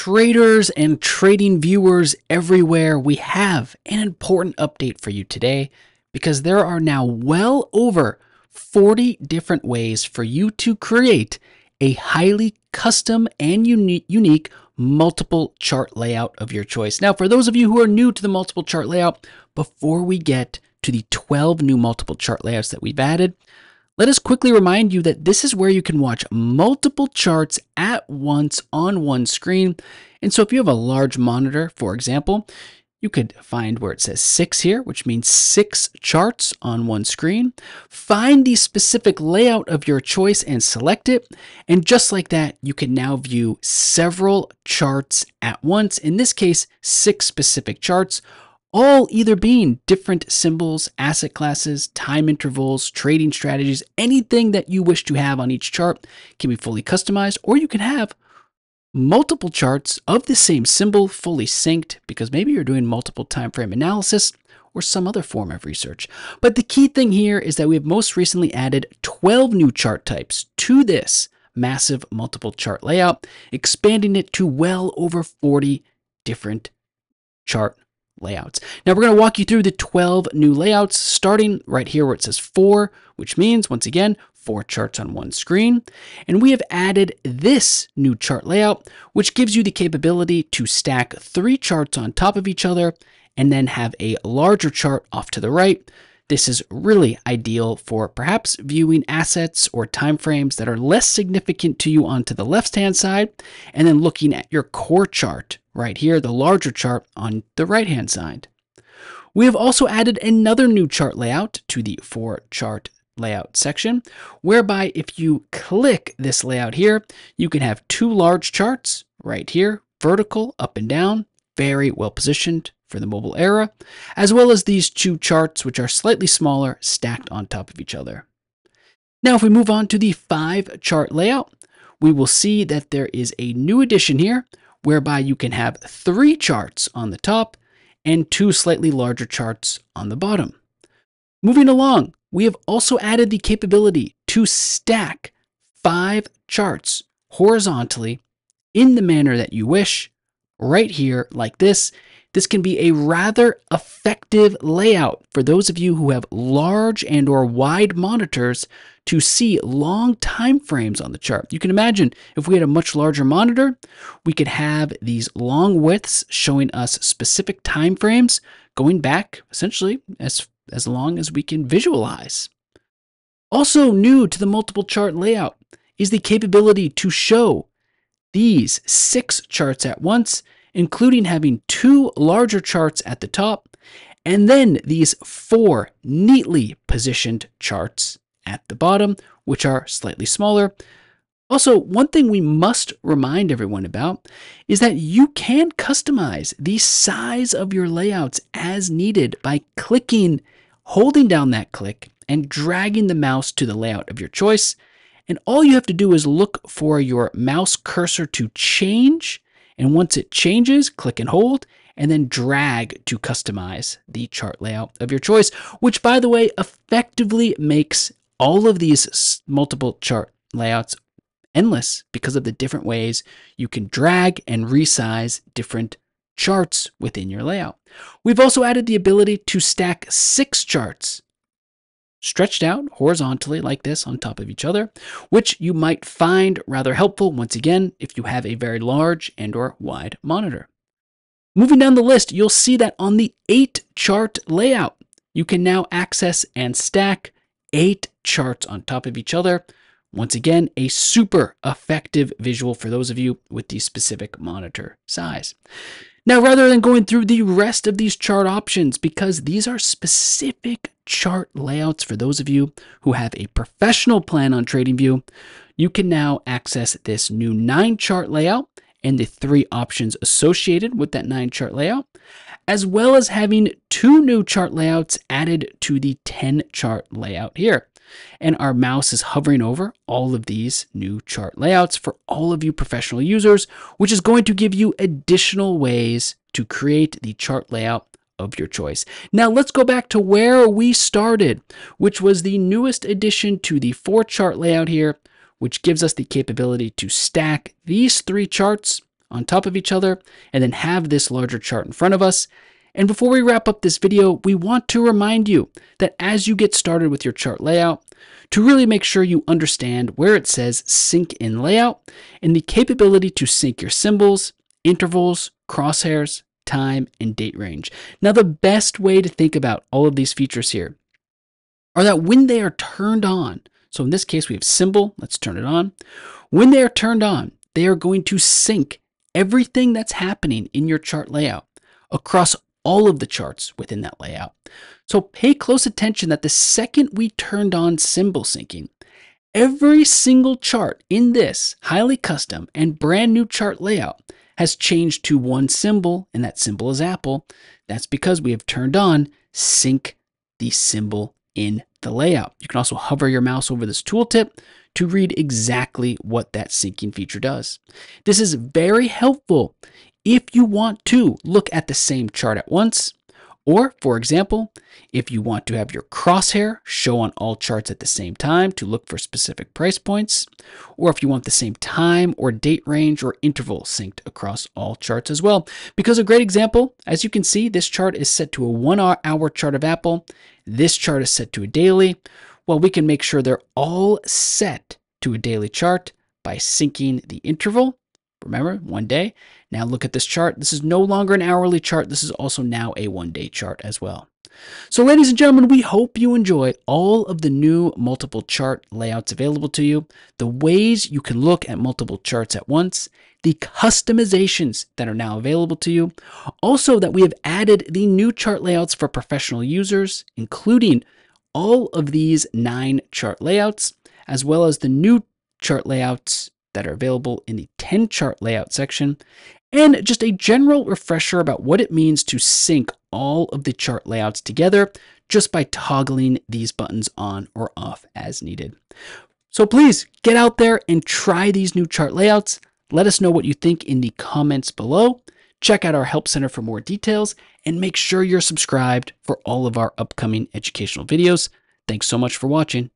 Traders and trading viewers everywhere, we have an important update for you today because there are now well over 40 different ways for you to create a highly custom and unique multiple chart layout of your choice. Now, for those of you who are new to the multiple chart layout, before we get to the 12 new multiple chart layouts that we've added, let us quickly remind you that this is where you can watch multiple charts at once on one screen. And so if you have a large monitor, for example, you could find where it says 6 here, which means 6 charts on one screen. Find the specific layout of your choice and select it. And just like that, you can now view several charts at once. In this case, 6 specific charts, all either being different symbols, asset classes, time intervals, trading strategies. Anything that you wish to have on each chart can be fully customized, or you can have multiple charts of the same symbol fully synced because maybe you're doing multiple time frame analysis or some other form of research. But the key thing here is that we have most recently added 12 new chart types to this massive multiple chart layout, expanding it to well over 40 different chart layouts. Now we're going to walk you through the 12 new layouts, starting right here where it says 4, which means, once again, 4 charts on one screen. And we have added this new chart layout, which gives you the capability to stack 3 charts on top of each other and then have a larger chart off to the right. This is really ideal for perhaps viewing assets or timeframes that are less significant to you onto the left-hand side, and then looking at your core chart right here, the larger chart on the right-hand side. We have also added another new chart layout to the 4 chart layout section, whereby if you click this layout here, you can have 2 large charts right here, vertical, up and down, very well positioned for the mobile era, as well as these 2 charts, which are slightly smaller, stacked on top of each other. Now, if we move on to the 5 chart layout, we will see that there is a new addition here, whereby you can have 3 charts on the top and 2 slightly larger charts on the bottom. Moving along, we have also added the capability to stack 5 charts horizontally in the manner that you wish, right here like this. This can be a rather effective layout for those of you who have large and or wide monitors to see long time frames on the chart. You can imagine if we had a much larger monitor, we could have these long widths showing us specific time frames going back essentially as long as we can visualize. Also new to the multiple chart layout is the capability to show these 6 charts at once, including having 2 larger charts at the top, and then these 4 neatly positioned charts at the bottom, which are slightly smaller. Also, one thing we must remind everyone about is that you can customize the size of your layouts as needed by holding down that click and dragging the mouse to the layout of your choice. And all you have to do is look for your mouse cursor to change. And once it changes, click and hold, and then drag to customize the chart layout of your choice, which, by the way, effectively makes all of these multiple chart layouts endless because of the different ways you can drag and resize different charts within your layout. We've also added the ability to stack 6 charts stretched out horizontally like this on top of each other, which you might find rather helpful, once again, if you have a very large and or wide monitor. Moving down the list, you'll see that on the 8 chart layout, you can now access and stack 8 charts on top of each other. Once again, a super effective visual for those of you with the specific monitor size. Now, rather than going through the rest of these chart options, because these are specific chart layouts for those of you who have a professional plan on TradingView, you can now access this new 9 chart layout and the 3 options associated with that 9 chart layout, as well as having 2 new chart layouts added to the 10 chart layout here. And our mouse is hovering over all of these new chart layouts for all of you professional users, which is going to give you additional ways to create the chart layout of your choice. Now let's go back to where we started, which was the newest addition to the 4 chart layout here, which gives us the capability to stack these 3 charts on top of each other and then have this larger chart in front of us. And before we wrap up this video, we want to remind you that as you get started with your chart layout, to really make sure you understand where it says sync in layout and the capability to sync your symbols, intervals, crosshairs, time, and date range. Now, the best way to think about all of these features here are that when they are turned on, so in this case we have symbol, let's turn it on. When they are turned on, they are going to sync everything that's happening in your chart layout across all of the charts within that layout. So pay close attention that the second we turned on symbol syncing, every single chart in this highly custom and brand new chart layout has changed to one symbol, and that symbol is Apple. That's because we have turned on sync the symbol in the layout. You can also hover your mouse over this tooltip to read exactly what that syncing feature does. This is very helpful if you want to look at the same chart at once, or for example, if you want to have your crosshair show on all charts at the same time to look for specific price points, or if you want the same time or date range or interval synced across all charts as well. Because a great example, as you can see, this chart is set to a 1 hour chart of Apple. This chart is set to a daily. Well, we can make sure they're all set to a daily chart by syncing the interval. Remember, 1 day. Now look at this chart. This is no longer an hourly chart. This is also now a 1-day chart as well. So ladies and gentlemen, we hope you enjoy all of the new multiple chart layouts available to you, the ways you can look at multiple charts at once, the customizations that are now available to you, also that we have added the new chart layouts for professional users, including all of these 9 chart layouts, as well as the new chart layouts that are available in the 10 chart layout section, and just a general refresher about what it means to sync all of the chart layouts together just by toggling these buttons on or off as needed. So please get out there and try these new chart layouts. Let us know what you think in the comments below. Check out our Help Center for more details and make sure you're subscribed for all of our upcoming educational videos. Thanks so much for watching.